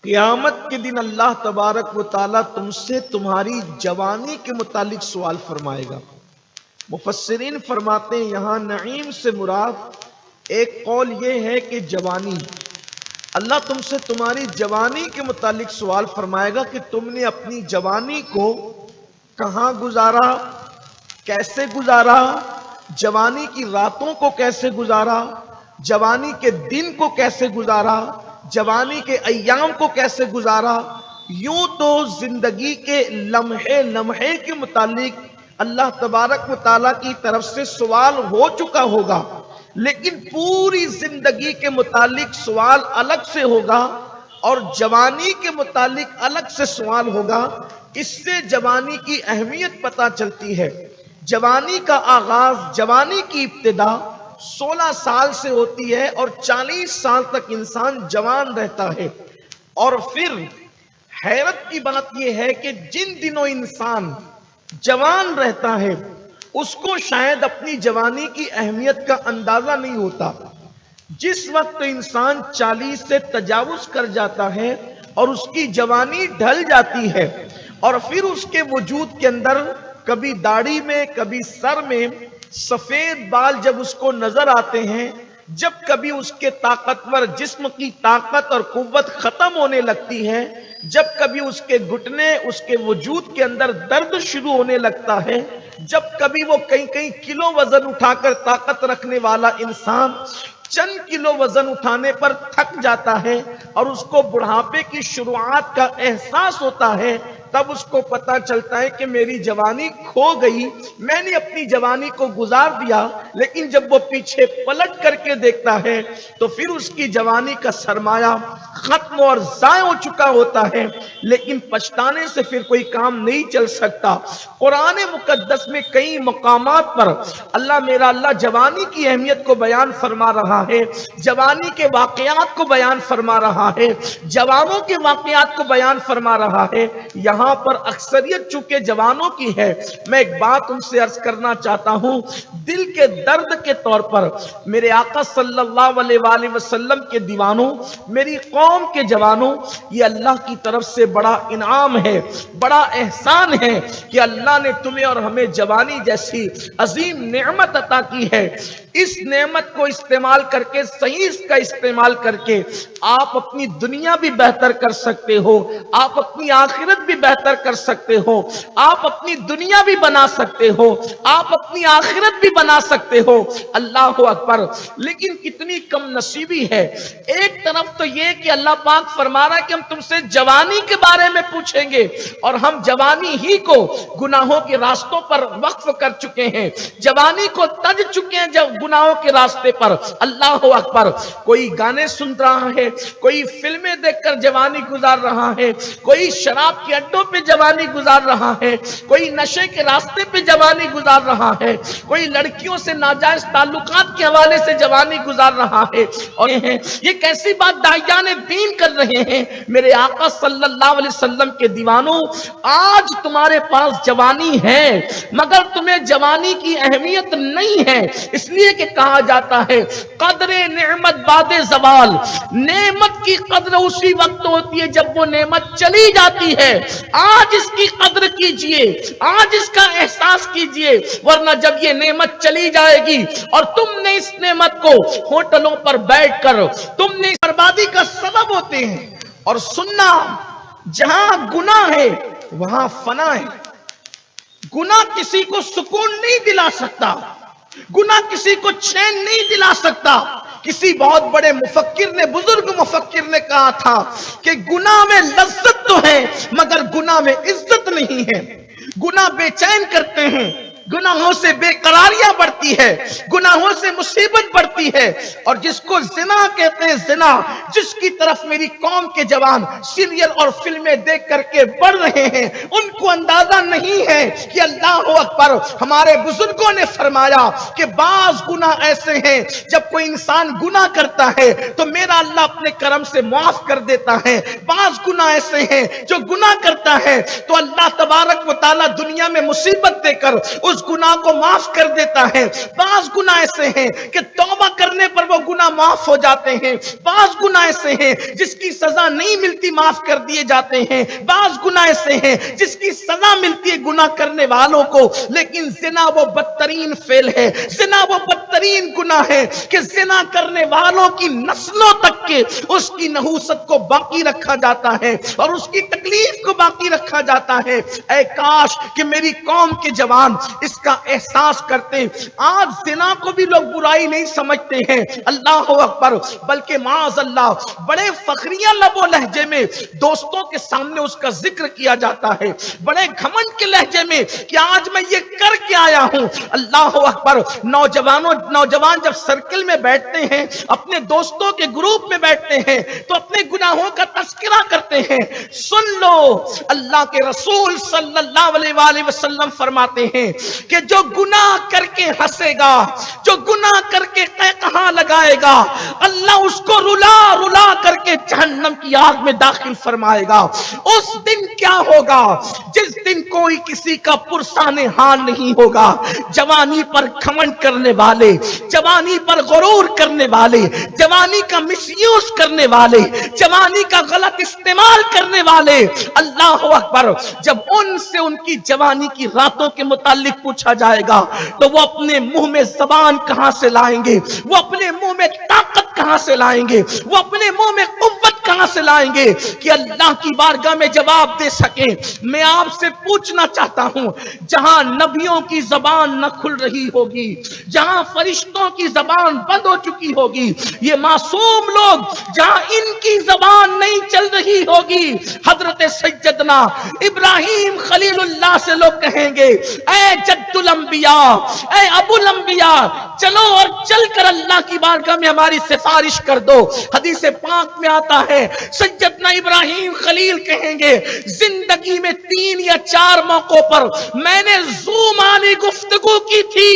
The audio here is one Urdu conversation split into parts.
قیامت کے دن اللہ تبارک و تعالیٰ تم سے تمہاری جوانی کے متعلق سوال فرمائے گا۔ مفسرین فرماتے ہیں یہاں نعیم سے مراد ایک قول یہ ہے کہ جوانی، اللہ تم سے تمہاری جوانی کے متعلق سوال فرمائے گا کہ تم نے اپنی جوانی کو کہاں گزارا، کیسے گزارا، جوانی کی راتوں کو کیسے گزارا، جوانی کے دن کو کیسے گزارا، جوانی کے ایام کو کیسے گزارا۔ یوں تو زندگی کے لمحے لمحے کے متعلق اللہ تبارک و تعالیٰ کی طرف سے سوال ہو چکا ہوگا، لیکن پوری زندگی کے متعلق سوال الگ سے ہوگا اور جوانی کے متعلق الگ سے سوال ہوگا۔ اس سے جوانی کی اہمیت پتہ چلتی ہے۔ جوانی کا آغاز، جوانی کی ابتدا 16 سال سے ہوتی ہے اور 40 سال تک انسان جوان رہتا ہے۔ اور پھر حیرت کی بات یہ ہے کہ جن دنوں انسان جوان رہتا ہے اس کو شاید اپنی جوانی کی اہمیت کا اندازہ نہیں ہوتا۔ جس وقت انسان 40 سے تجاوز کر جاتا ہے اور اس کی جوانی ڈھل جاتی ہے اور پھر اس کے وجود کے اندر کبھی داڑھی میں کبھی سر میں سفید بال جب اس کو نظر آتے ہیں، جب کبھی اس کے طاقتور جسم کی طاقت اور قوت ختم ہونے لگتی ہے، جب کبھی اس کے گھٹنے، اس کے وجود کے اندر درد شروع ہونے لگتا ہے، جب کبھی وہ کئی کلو وزن اٹھا کر طاقت رکھنے والا انسان چند کلو وزن اٹھانے پر تھک جاتا ہے اور اس کو بڑھاپے کی شروعات کا احساس ہوتا ہے، تب اس کو پتا چلتا ہے کہ میری جوانی کھو گئی، میں نے اپنی جوانی کو گزار دیا۔ لیکن جب وہ پیچھے پلٹ کر کے دیکھتا ہے تو پھر اس کی جوانی کا سرمایہ ختم اور ضائع ہو چکا ہوتا ہے، لیکن پچھتانے سے پھر کوئی کام نہیں چل سکتا۔ قرآن مقدس میں کئی مقامات پر اللہ جوانی کی اہمیت کو بیان فرما رہا ہے، جوانی کے واقعات کو بیان فرما رہا ہے، جوانوں کے واقعات کو بیان فرما رہا ہے۔ یہاں پر اکثریت چونکہ جوانوں کی ہے، میں ایک بات ان سے عرض کرنا چاہتا ہوں، دل کے درد کے طور پر میرے آقا صلی اللہ علیہ وآلہ وسلم کے دیوانوں، میری قوم کے جوانوں، یہ اللہ کی طرف سے بڑا انعام ہے، بڑا احسان ہے کہ اللہ نے تمہیں اور ہمیں جوانی جیسی عظیم نعمت عطا کی ہے۔ اس نعمت کو استعمال کر کے، صحیح اس کا استعمال کر کے آپ اپنی دنیا بھی بہتر کر سکتے ہو، آپ اپنی آخرت بھی بہتر کر سکتے ہو، آپ اپنی دنیا بھی بنا سکتے ہو، آپ اپنی آخرت بھی بنا سکتے ہو۔ اللہ اکبر! لیکن کتنی کم نصیبی ہے۔ ایک طرف تو یہ کہ اللہ پاک فرما رہا ہے کہ ہم تم سے جوانی کے بارے میں پوچھیں گے اور ہم جوانی ہی کو گناہوں کے راستوں پر وقف کر چکے ہیں، جوانی کو تج چکے ہیں جب گناہوں کے راستے پر۔ اللہ اکبر! کوئی گانے سن رہا ہے، کوئی فلمیں دیکھ کر جوانی گزار رہا ہے، کوئی شراب کے اڈوں پہ جوانی گزار رہا ہے، کوئی نشے کے راستے پہ جوانی گزار رہا ہے، کوئی لڑکیوں سے ناجائز تعلقات کے حوالے سے جوانی گزار رہا ہے۔ اور یہ کیسی بات داعیان دین کر رہے ہیں؟ میرے آقا صلی اللہ علیہ وسلم کے دیوانوں، آج تمہارے پاس جوانی ہے مگر تمہیں جوانی کی اہمیت نہیں ہے، اس لیے کہ کہا جاتا ہے قدر نعمت بعد زوال، نعمت کی قدر اسی وقت ہوتی ہے جب وہ نعمت چلی جاتی ہے۔ آج اس کی قدر کیجئے، آج اس کا احساس کیجئے، ورنہ جب یہ نعمت چلی جائے گی اور تم نے اس نعمت کو ہوٹلوں پر بیٹھ کر تم نے بربادی کا سبب ہوتے ہیں۔ اور سننا، جہاں گناہ ہے وہاں فنا ہے۔ گناہ کسی کو سکون نہیں دلا سکتا، گناہ کسی کو چین نہیں دلا سکتا۔ کسی بہت بڑے مفکر نے، بزرگ مفکر نے کہا تھا کہ گناہ میں لذت تو ہے مگر گناہ میں عزت نہیں ہے۔ گناہ بے چین کرتے ہیں، گناہوں سے بے قراریاں بڑھتی ہے، گناہوں سے مصیبت بڑھتی ہے۔ اور جس کو زنا کہتے ہیں، زنا جس کی طرف میری قوم کے جوان سیریل اور فلمیں دیکھ کر کے بڑھ رہے ہیں، ان کو اندازہ نہیں ہے کہ اللہ اکبر! ہمارے بزرگوں نے فرمایا کہ بعض گناہ ایسے ہیں جب کوئی انسان گناہ کرتا ہے تو میرا اللہ اپنے کرم سے معاف کر دیتا ہے، بعض گناہ ایسے ہیں جو گناہ کرتا ہے تو اللہ تبارک و تعالی دنیا میں مصیبت دے کر اس گناہ کو معاف کر دیتا ہے۔ بعض گناہ ایسے ہیں کہ توبہ کرنے پر وہ گناہ معاف ہو جاتے ہیں، بعض گناہ ایسے ہیں جس کی سزا نہیں ملتی معاف کر دیے جاتے ہیں، بعض گناہ ایسے ہیں جس کی سزا ملتی ہے گناہ کرنے والوں کو، لیکن زنا وہ بدترین فعل ہے، زنا وہ بدترین گناہ ہے کہ زنا کرنے والوں کی نسلوں تک کے اس کی نحوست کو باقی رکھا جاتا ہے اور اس کی تکلیف کو باقی رکھا جاتا ہے۔ اے کاش کہ میری قوم کے جوان اس کا احساس کرتے۔ آج زنا کو بھی لوگ برائی نہیں سمجھتے ہیں، اللہ اکبر، بلکہ معاذ اللہ بڑے فخریہ لب و لہجے میں دوستوں کے سامنے اس کا ذکر کیا جاتا ہے، بڑے گھمنڈ کے لہجے میں کہ آج میں یہ کر کے آیا ہوں۔ اللہ اکبر، نوجوان جب سرکل میں بیٹھتے ہیں، اپنے دوستوں کے گروپ میں بیٹھتے ہیں تو اپنے گناہوں کا تذکرہ کرتے ہیں۔ سن لو، اللہ کے رسول صلی اللہ علیہ وآلہ وسلم فرماتے ہیں کہ جو گناہ کر کے ہنسے گا، جو گناہ کر کے قہقہا لگائے گا، اللہ اس کو رلا رلا کر کے جہنم کی آگ میں داخل فرمائے گا۔ اس دن کیا ہوگا؟ جس دن کوئی کسی کا پرسان حال نہیں ہوگا۔ جوانی پر گھمنڈ کرنے والے، جوانی پر غرور کرنے والے، جوانی کا مس یوز کرنے والے، جوانی کا غلط استعمال کرنے والے، اللہ اکبر، جب ان سے ان کی جوانی کی راتوں کے متعلق پوچھا جائے گا تو وہ اپنے منہ میں زبان کہاں سے لائیں گے، وہ اپنے منہ میں طاقت کہاں سے لائیں گے، وہ اپنے منہ میں قوت کہاں سے لائیں گے کہ اللہ کی بارگاہ میں جواب دے سکیں۔ میں آپ سے پوچھنا چاہتا ہوں، جہاں نبیوں کی زبان نہ کھل رہی ہوگی، جہاں فرشتوں کی زبان بند ہو چکی ہوگی، یہ معصوم لوگ جہاں ان کی زبان نہیں چل رہی ہوگی، حضرت سیدنا ابراہیم خلیل اللہ سے لوگ کہیں گے اے جد الانبیاء، اے ابو الانبیاء، چلو اور چل کر اللہ کی بارگاہ میں ہماری سفارش کر دو۔ حدیث پاک میں آتا ہے سیدنا ابراہیم خلیل کہیں گے زندگی میں 3 یا 4 موقعوں پر میں نے زومانی گفتگو کی تھی،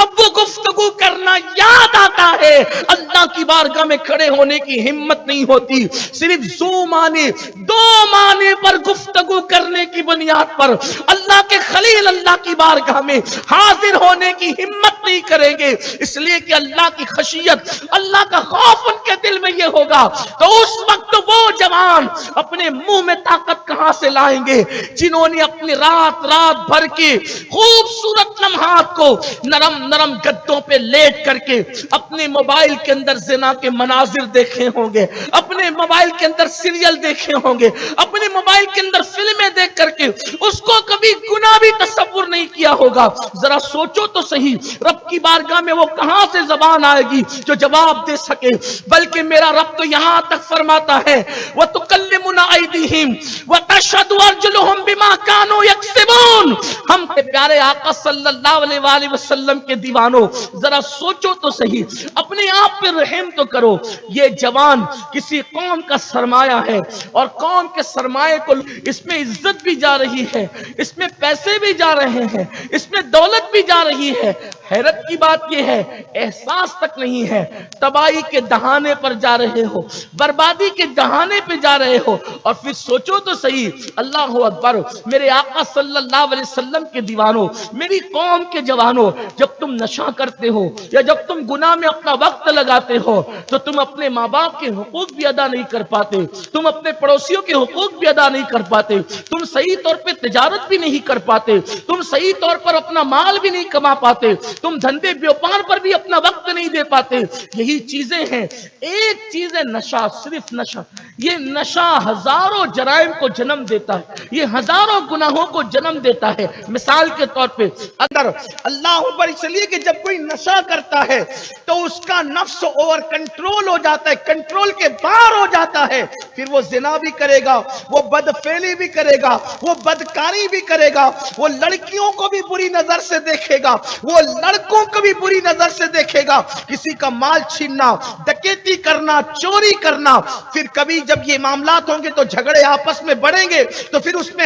اب وہ گفتگو کرنا یاد آتا ہے، اللہ کی بارگاہ میں کھڑے ہونے کی ہمت نہیں ہوتی۔ صرف زومانی 2 معنی پر گفتگو کرنے کی بنیاد پر اللہ کے خلیل اللہ کی بارگاہ میں حاضر ہونے کی ہمت نہیں کریں گے، اس لیے کہ اللہ کی خشیت، اللہ کا خوف ان کے دل میں یہ ہوگا تو اس وقت وہ جوان اپنے منہ میں طاقت کہاں سے لائیں گے جنہوں نے اپنی رات بھر کے خوبصورت لمحات کو نرم نرم گدوں پہ لیٹ کر کے اپنے موبائل کے اندر زنا کے مناظر دیکھے ہوں گے، اپنے موبائل کے اندر سیریل دیکھے ہوں گے، اپنے موبائل کے اندر فلمیں دیکھ کر کے اس کو کبھی گناہ بھی تصور نہیں کیا ہوگا۔ ذرا سوچو تو صحیح، رب کی بارگاہ میں وہ کہاں سے زبان آئے گی جو جواب دے سکے؟ بلکہ میرا رب تو یہاں تک فرماتا ہے وَتُكَلِّمُنَا أَيْدِيهِمْ وَتَشْهَدُ أَرْجُلُهُمْ بِمَا كَانُوا يَكْسِبُونَ۔ ہم کے پیارے آقا صلی اللہ علیہ وآلہ وسلم کے دیوانوں، ذرا سوچو تو صحیح، اپنے آپ پہ رحم تو کرو۔ یہ جوان کسی قوم کا سرمایہ ہے اور قوم کے سرمایے کو اس میں عزت بھی جا رہی ہے، اس میں پیسے بھی جا رہے ہیں، اس میں دولت بھی جا رہی ہے۔ حیرت کی بات یہ ہے احساس تک نہیں ہے، تباہی کے دہانے پر جا رہے ہو، بربادی کے دہانے پہ جا رہے ہو۔ اور پھر سوچو تو صحیح، اللہ اکبر، میرے آقا صلی اللہ علیہ وسلم کے دیوانوں، میری قوم کے جوانوں، جب تم نشہ کرتے ہو یا جب تم گناہ میں اپنا وقت لگاتے ہو تو تم اپنے ماں باپ کے حقوق بھی ادا نہیں کر پاتے، تم اپنے پڑوسیوں کے حقوق بھی ادا نہیں کر پاتے، تم صحیح طور پہ تجارت بھی نہیں کر پاتے، تم صحیح طور پر اپنا مال بھی نہیں کما پاتے، تم دھندے بیوپار پر بھی اپنا وقت نہیں دے پاتے۔ یہی چیزیں ہیں۔ ایک چیز ہے نشہ، صرف نشہ۔ یہ نشہ ہزاروں جرائم کو جنم دیتا ہے، یہ ہزاروں گناہوں کو جنم دیتا ہے۔ مثال کے طور پہ اگر اللہ پر اس لیے کہ جب کوئی نشہ کرتا ہے تو اس کا نفس اوور کنٹرول ہو جاتا ہے، کنٹرول کے باہر ہو جاتا ہے، پھر وہ زنا بھی کرے گا، وہ بدفعلی بھی کرے گا، وہ بدکاری بھی کرے گا، وہ لڑکیوں کو بھی بری نظر سے دیکھے گا، وہ لڑکوں کو بھی بری نظر سے دیکھے گا، کسی کا مال چھیننا، ڈکیتی کرنا، چوری کرنا، پھر کبھی جب یہ معاملات ہوں گے تو جھگڑے آپس میں بڑھیں گے تو پھر اس میں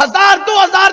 1000, 2000,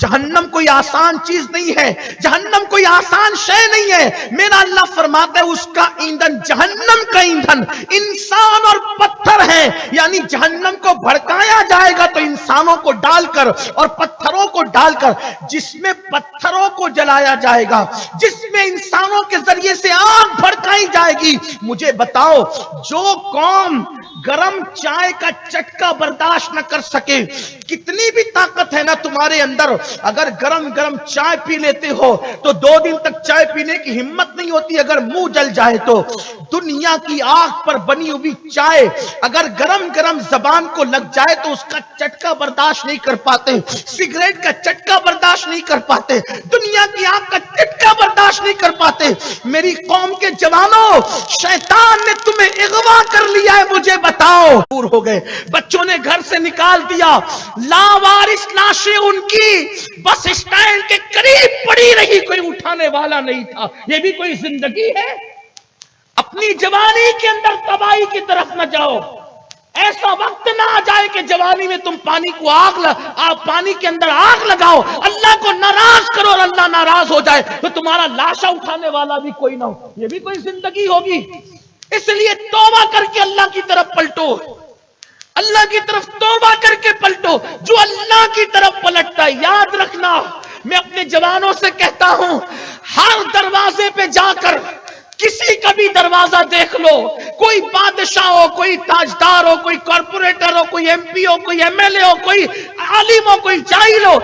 جہنم کوئی آسان چیز نہیں ہے، جہنم کوئی آسان شے نہیں ہے۔ میرا اللہ فرماتا ہے اس کا ایندھن، جہنم کا ایندھن انسان اور پتھر ہے، یعنی جہنم کو بھڑکایا جائے گا تو انسانوں کو ڈال کر اور پتھروں کو ڈال کر، جس میں پتھروں کو جلایا جائے گا، جس میں انسانوں کے ذریعے سے آگ بھڑکائی جائے گی۔ مجھے بتاؤ، جو قوم گرم چائے کا چٹکا برداشت نہ کر سکے، کتنی بھی طاقت ہے نا تمہارے اندر، اگر گرم گرم چائے پی لیتے ہو تو 2 دن تک چائے پینے کی ہمت نہیں ہوتی اگر منہ جل جائے تو۔ دنیا کی آگ پر بنی ہوئی چائے اگر گرم گرم زبان کو لگ جائے تو اس کا چٹکا برداشت نہیں کر پاتے، سگریٹ کا چٹکا برداشت نہیں کر پاتے، دنیا کی آگ کا چٹکا برداشت نہیں کر پاتے۔ میری قوم کے جوانوں، شیطان نے تمہیں اغوا کر لیا ہے، مجھے بتاؤ۔ دور ہو گئے، بچوں نے گھر سے نکال دیا، لاوارث لاشیں ان کی بس اسٹینڈ کے قریب پڑی رہی، کوئی اٹھانے والا نہیں تھا۔ یہ بھی کوئی زندگی ہے؟ اپنی جوانی کے اندر تباہی کی طرف نہ جاؤ، ایسا وقت نہ آ جائے کہ جوانی میں تم پانی کے اندر آگ لگاؤ، اللہ کو ناراض کرو اور اللہ ناراض ہو جائے تو تمہارا لاشا اٹھانے والا بھی کوئی نہ ہو۔ یہ بھی کوئی زندگی ہوگی؟ اس لیے توبہ کر کے اللہ کی طرف پلٹو، اللہ کی طرف توبہ کر کے پلٹو۔ جو اللہ کی طرف پلٹتا ہے، یاد رکھنا، میں اپنے جوانوں سے کہتا ہوں، ہر دروازے پہ جا کر کسی کا بھی دروازہ دیکھ لو، کوئی بادشاہ ہو، کوئی تاجدار ہو، کوئی کارپوریٹر ہو، کوئی ایم پی ہو، کوئی ایم ایل اے ہو، کوئی عالم ہو، کوئی جاہل ہو،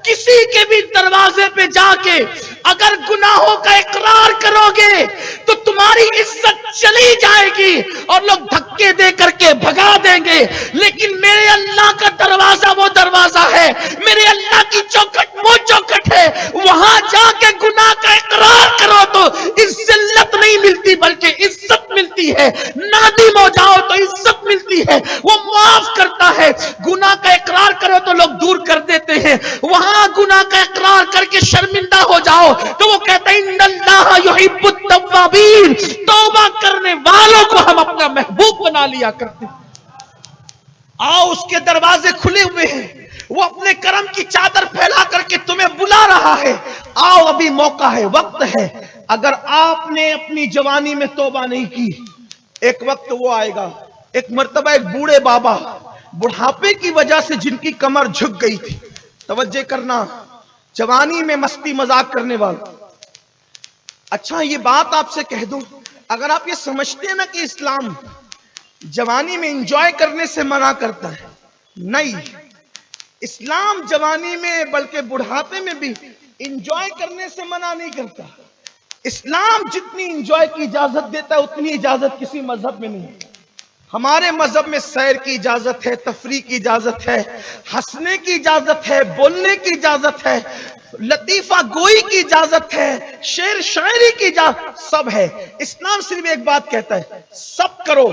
کسی کے بھی دروازے پہ جا کے اگر گناہوں کا اقرار کرو گے تو تمہاری عزت چلی جائے گی اور لوگ دھکے دے کر کے بھگا دیں گے۔ لیکن میرے اللہ کا دروازہ وہ دروازہ ہے، میرے اللہ کی چوکھٹ وہ چوکھٹ ہے، وہاں جا کے گناہ کا اقرار کرو تو ذلت نہیں ملتی بلکہ عزت ملتی ہے، نادم ہو جاؤ تو عزت ملتی ہے، وہ معاف کرتا ہے۔ گناہ کا اقرار کرو تو لوگ دور کر دیتے ہیں، وہاں گناہ کا اقرار کر کے شرمندہ ہو جاؤ تو وہ کہتا ہے ان اللہ یحب التوابین، توبہ کرنے والوں کو ہم اپنا محبوب بنا لیا کرتے ہیں۔ آؤ، اس کے دروازے کھلے ہوئے ہیں، وہ اپنے کرم کی چادر پھیلا کر کے تمہیں بلا رہا ہے۔ آؤ، ابھی موقع ہے، وقت ہے۔ اگر آپ نے اپنی جوانی میں توبہ نہیں کی، ایک وقت وہ آئے گا۔ ایک مرتبہ ایک بوڑھے بابا، بڑھاپے کی وجہ سے جن کی کمر جھک گئی تھی، توجہ کرنا، جوانی میں مستی مذاق کرنے والا۔ اچھا، یہ بات آپ سے کہہ دوں، اگر آپ یہ سمجھتے ہیں نا کہ اسلام جوانی میں انجوائے کرنے سے منع کرتا ہے، نہیں، اسلام جوانی میں بلکہ بڑھاپے میں بھی انجوائے کرنے سے منع نہیں کرتا۔ اسلام جتنی انجوائے کی اجازت دیتا ہے اتنی اجازت کسی مذہب میں نہیں۔ ہمارے مذہب میں سیر کی اجازت ہے، تفریح کی اجازت ہے، ہنسنے کی اجازت ہے، بولنے کی اجازت ہے، لطیفہ گوئی کی اجازت ہے، شعر شاعری کی اجازت، سب ہے۔ اسلام صرف ایک بات کہتا ہے، سب کرو،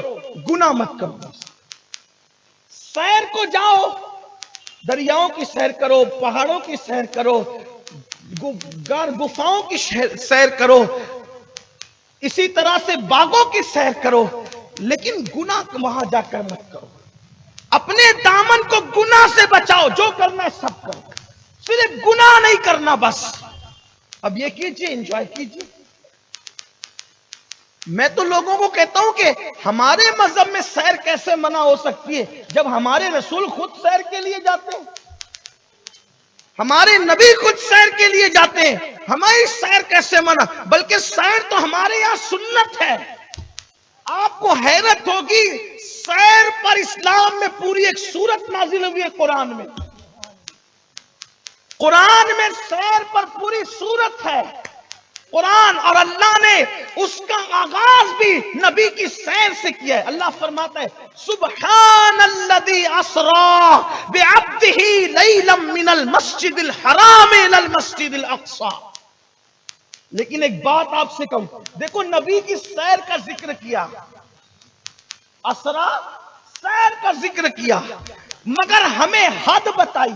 گناہ مت کرو۔ سیر کو جاؤ، دریاؤں کی سیر کرو، پہاڑوں کی سیر کرو، گفاؤں کی سیر کرو، اسی طرح سے باغوں کی سیر کرو، لیکن گناہ وہاں جا کر مت کرو۔ اپنے دامن کو گناہ سے بچاؤ، جو کرنا ہے سب کرو، صرف گناہ نہیں کرنا بس۔ اب یہ کیجئے، انجوائے کیجئے۔ میں تو لوگوں کو کہتا ہوں کہ ہمارے مذہب میں سیر کیسے منع ہو سکتی ہے جب ہمارے رسول خود سیر کے لیے جاتے ہیں، ہمارے نبی خود سیر کے لیے جاتے ہیں، ہماری سیر کیسے منع؟ بلکہ سیر تو ہمارے یہاں سنت ہے۔ آپ کو حیرت ہوگی، سیر پر اسلام میں پوری ایک سورت نازل ہوئی ہے۔ قرآن میں سیر پر پوری سورت ہے، قرآن، اور اللہ نے اس کا آغاز بھی نبی کی سیر سے کیا ہے۔ اللہ فرماتا ہے سبحان الذی اسری بعبدہ لیلا من المسجد الحرام الی المسجد الاقصی۔ لیکن ایک بات آپ سے کہوں، دیکھو نبی کی سیر کا ذکر کیا، اسرا سیر کا ذکر کیا، مگر ہمیں حد بتائی،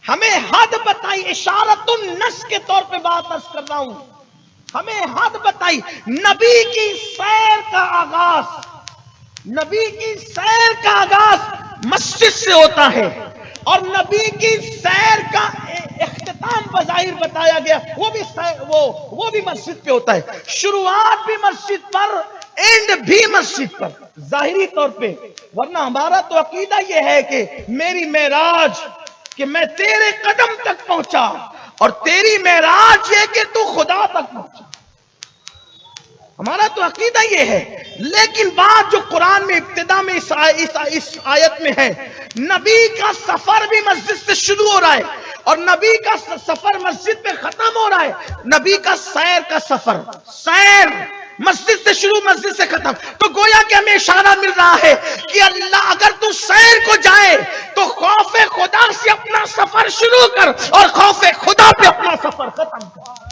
ہمیں حد بتائی، اشارت النص کے طور پہ بات عرض کر رہا ہوں، ہمیں حد بتائی۔ نبی کی سیر کا آغاز، نبی کی سیر کا آغاز مسجد سے ہوتا ہے، اور نبی کی سیر کا اختتام بظاہر بتایا گیا، وہ بھی مسجد پہ ہوتا ہے، شروعات بھی مسجد پر، اینڈ بھی مسجد پر ظاہری طور پہ۔ ورنہ ہمارا تو عقیدہ یہ ہے کہ میری معراج کہ میں تیرے قدم تک پہنچا، اور تیری معراج یہ کہ تو خدا تک پہنچا، ہمارا تو عقیدہ یہ ہے۔ لیکن بات جو قرآن میں ابتدا میں اس آیت میں ہے، نبی کا سفر بھی مسجد سے شروع ہو رہا ہے، اور نبی کا سفر مسجد پہ ختم ہو رہا ہے۔ نبی کا سیر کا سفر، سیر مسجد سے شروع مسجد سے ختم، تو گویا کہ ہمیں اشارہ مل رہا ہے کہ اللہ اگر تو سیر کو جائے تو خوف خدا سے اپنا سفر شروع کر، اور خوف خدا پہ اپنا سفر ختم کر۔